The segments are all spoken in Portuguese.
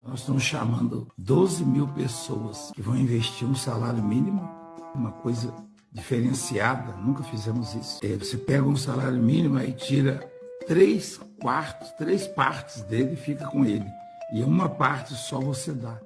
Nós estamos chamando 12 mil pessoas que vão investir um salário mínimo, uma coisa diferenciada, nunca fizemos isso. Você pega um salário mínimo e tira 3 partes dele e fica com ele. E uma parte só você dá.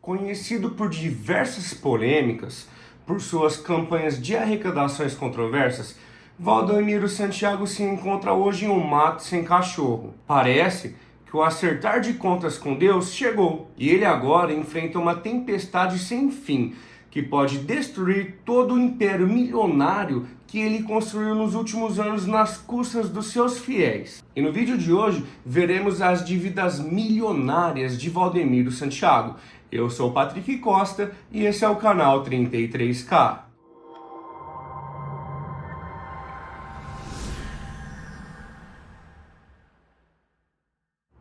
Conhecido por diversas polêmicas, por suas campanhas de arrecadações controversas, Valdemiro Santiago se encontra hoje em um mato sem cachorro. Parece que o acertar de contas com Deus chegou, e ele agora enfrenta uma tempestade sem fim, que pode destruir todo o império milionário que ele construiu nos últimos anos nas custas dos seus fiéis. E no vídeo de hoje, veremos as dívidas milionárias de Valdemiro Santiago. Eu sou o Patrick Costa e esse é o canal 33K.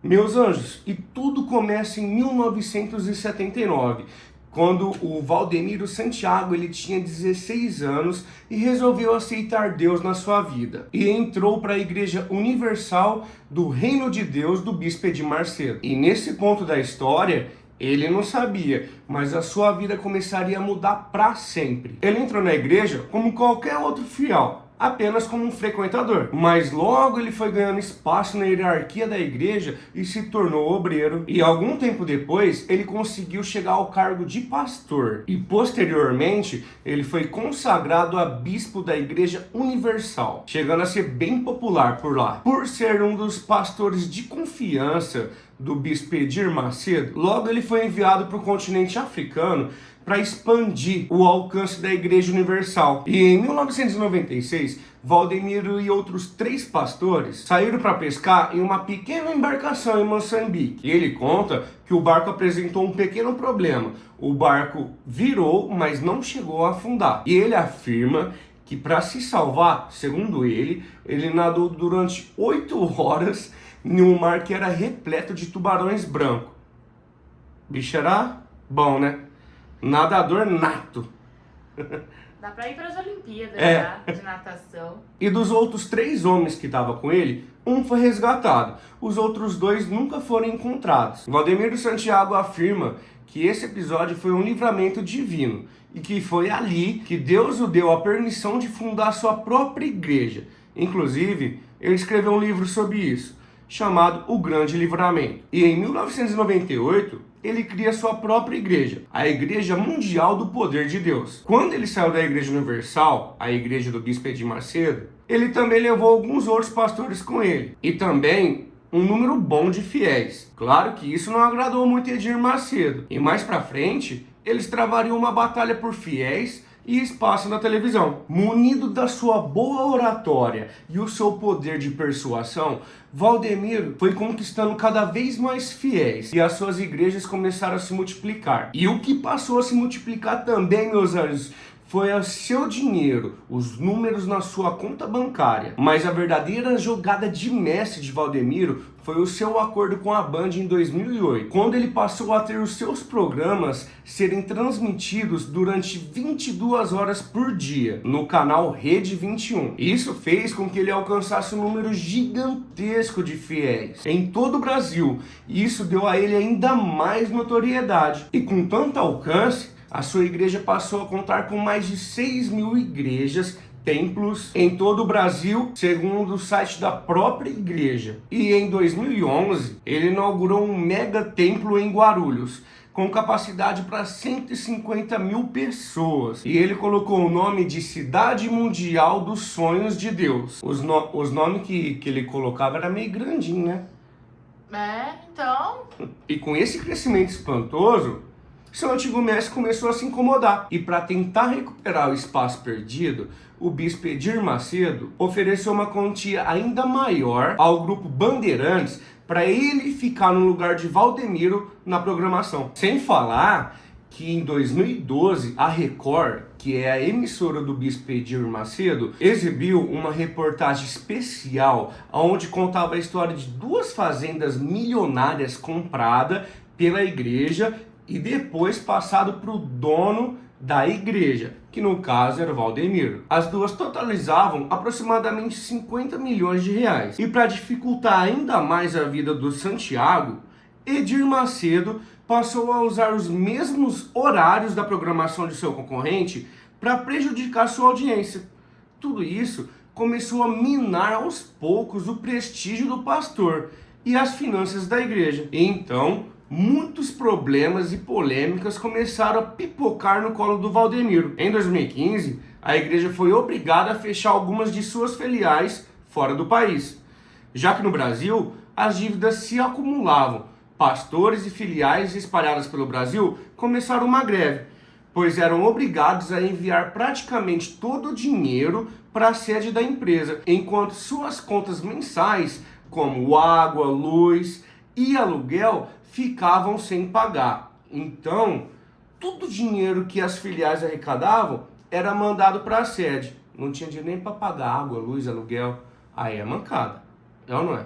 Meus anjos, e tudo começa em 1979, quando o Valdemiro Santiago ele tinha 16 anos e resolveu aceitar Deus na sua vida. E entrou para a Igreja Universal do Reino de Deus do Bispo Edir Macedo. E nesse ponto da história, ele não sabia, mas a sua vida começaria a mudar para sempre. Ele entrou na igreja como qualquer outro fiel, apenas como um frequentador. Mas logo ele foi ganhando espaço na hierarquia da igreja e se tornou obreiro. E algum tempo depois, ele conseguiu chegar ao cargo de pastor. E posteriormente, ele foi consagrado a bispo da Igreja Universal, chegando a ser bem popular por lá. Por ser um dos pastores de confiança do bispo Edir Macedo, logo ele foi enviado para o continente africano para expandir o alcance da Igreja Universal. E em 1996, Valdemiro e outros 3 pastores saíram para pescar em uma pequena embarcação em Moçambique. E ele conta que o barco apresentou um pequeno problema. O barco virou, mas não chegou a afundar. E ele afirma que para se salvar, segundo ele nadou durante 8 horas em um mar que era repleto de tubarões brancos. Bicho era bom, né? Nadador nato. Dá pra ir para as Olimpíadas, de natação. E dos outros 3 homens que estavam com ele, um foi resgatado. Os outros 2 nunca foram encontrados. Valdemiro Santiago afirma que esse episódio foi um livramento divino e que foi ali que Deus o deu a permissão de fundar sua própria igreja. Inclusive, ele escreveu um livro sobre isso, chamado O Grande Livramento. E em 1998, ele cria sua própria igreja, a Igreja Mundial do Poder de Deus. Quando ele saiu da Igreja Universal, a igreja do Bispo Edir Macedo, ele também levou alguns outros pastores com ele. E também um número bom de fiéis. Claro que isso não agradou muito Edir Macedo. E mais pra frente, eles travariam uma batalha por fiéis e espaço na televisão. Munido da sua boa oratória e o seu poder de persuasão, Valdemiro foi conquistando cada vez mais fiéis e as suas igrejas começaram a se multiplicar. E o que passou a se multiplicar também, meus anjos, foi o seu dinheiro, os números na sua conta bancária. Mas a verdadeira jogada de mestre de Valdemiro foi o seu acordo com a Band em 2008, quando ele passou a ter os seus programas serem transmitidos durante 22 horas por dia, no canal Rede 21. Isso fez com que ele alcançasse um número gigantesco de fiéis em todo o Brasil, e isso deu a ele ainda mais notoriedade. E com tanto alcance, a sua igreja passou a contar com mais de 6 mil igrejas, templos em todo o Brasil, segundo o site da própria igreja. E em 2011, ele inaugurou um mega templo em Guarulhos, com capacidade para 150 mil pessoas. E ele colocou o nome de Cidade Mundial dos Sonhos de Deus. Os nomes que ele colocava era meio grandinho, né? Então... E com esse crescimento espantoso, seu antigo mestre começou a se incomodar. E para tentar recuperar o espaço perdido, o bispo Edir Macedo ofereceu uma quantia ainda maior ao grupo Bandeirantes para ele ficar no lugar de Valdemiro na programação. Sem falar que em 2012 a Record, que é a emissora do bispo Edir Macedo, exibiu uma reportagem especial onde contava a história de 2 fazendas milionárias compradas pela igreja e depois passado para o dono da igreja, que no caso era o Valdemiro. As 2 totalizavam aproximadamente 50 milhões de reais. E para dificultar ainda mais a vida do Santiago, Edir Macedo passou a usar os mesmos horários da programação de seu concorrente para prejudicar sua audiência. Tudo isso começou a minar aos poucos o prestígio do pastor e as finanças da igreja. E então, muitos problemas e polêmicas começaram a pipocar no colo do Valdemiro. Em 2015, a igreja foi obrigada a fechar algumas de suas filiais fora do país, já que no Brasil as dívidas se acumulavam. Pastores e filiais espalhadas pelo Brasil começaram uma greve, pois eram obrigados a enviar praticamente todo o dinheiro para a sede da empresa, enquanto suas contas mensais, como água, luz e aluguel, ficavam sem pagar. Então, todo o dinheiro que as filiais arrecadavam era mandado para a sede. Não tinha dinheiro nem para pagar água, luz, aluguel. Aí é mancada. É ou não é?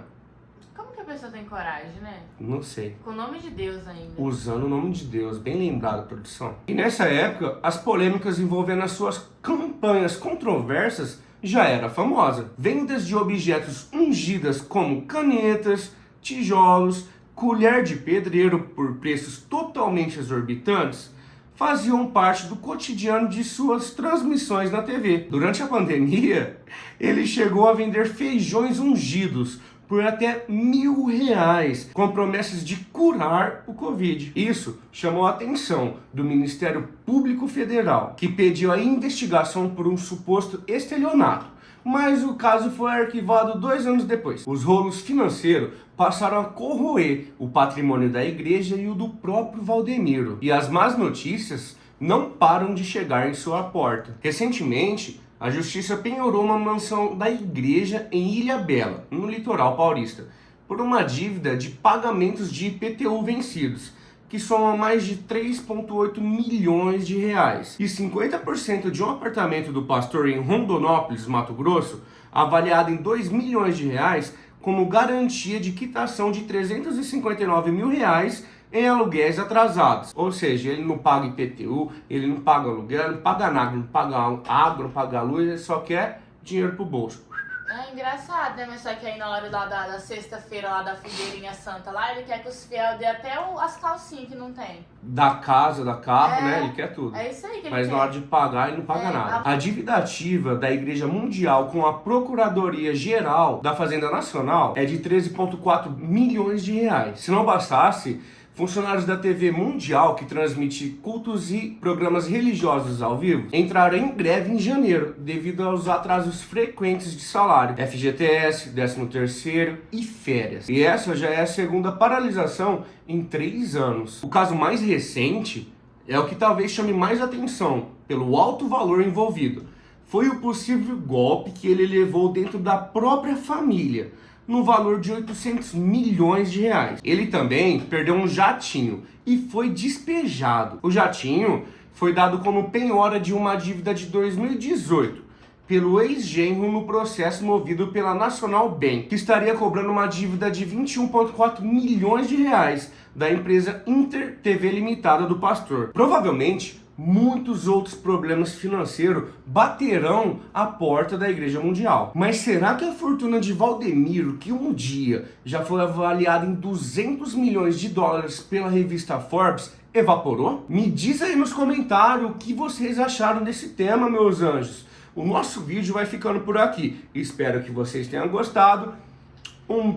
Como que a pessoa tem coragem, né? Não sei. Com o nome de Deus ainda. Usando o nome de Deus, bem lembrado, produção. E nessa época, as polêmicas envolvendo as suas campanhas controversas já era famosa. Vendas de objetos ungidas como canetas, tijolos, colher de pedreiro por preços totalmente exorbitantes faziam parte do cotidiano de suas transmissões na TV. Durante a pandemia, ele chegou a vender feijões ungidos por até R$1.000, com promessas de curar o Covid. Isso chamou a atenção do Ministério Público Federal, que pediu a investigação por um suposto estelionato, mas o caso foi arquivado 2 anos depois. Os rolos financeiros passaram a corroer o patrimônio da igreja e o do próprio Valdemiro, e as más notícias não param de chegar em sua porta. Recentemente, a justiça penhorou uma mansão da igreja em Ilhabela, no litoral paulista, por uma dívida de pagamentos de IPTU vencidos, que soma mais de 3,8 milhões de reais. E 50% de um apartamento do pastor em Rondonópolis, Mato Grosso, avaliado em 2 milhões de reais, como garantia de quitação de 359 mil reais em aluguéis atrasados. Ou seja, ele não paga IPTU, ele não paga aluguel, ele não paga nada, não paga água, não paga luz, ele só quer dinheiro pro bolso. É engraçado, né? Mas só que aí na hora da sexta-feira lá da fogueirinha santa lá, ele quer que os fiéis dê até as calcinhas que não tem. Da casa, da carro, né? Ele quer tudo. É isso aí que ele Mas quer. na hora de pagar, ele não paga nada. A dívida ativa da Igreja Mundial com a Procuradoria Geral da Fazenda Nacional é de 13,4 milhões de reais. Se não bastasse, funcionários da TV Mundial, que transmite cultos e programas religiosos ao vivo, entraram em greve em janeiro, devido aos atrasos frequentes de salário, FGTS, 13º e férias. E essa já é a segunda paralisação em 3 anos. O caso mais recente é o que talvez chame mais atenção, pelo alto valor envolvido. Foi o possível golpe que ele levou dentro da própria família, no valor de 800 milhões de reais. Ele também perdeu um jatinho e foi despejado. O jatinho foi dado como penhora de uma dívida de 2018 pelo ex-genro no processo movido pela National Bank, que estaria cobrando uma dívida de 21,4 milhões de reais da empresa Inter TV Limitada do pastor. Provavelmente, muitos outros problemas financeiros baterão à porta da Igreja Mundial. Mas será que a fortuna de Valdemiro, que um dia já foi avaliada em 200 milhões de dólares pela revista Forbes, evaporou? Me diz aí nos comentários o que vocês acharam desse tema, meus anjos. O nosso vídeo vai ficando por aqui. Espero que vocês tenham gostado.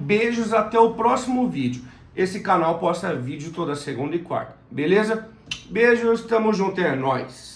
Beijos, até o próximo vídeo. Esse canal posta vídeo toda segunda e quarta, beleza? Beijos, tamo junto, é nóis!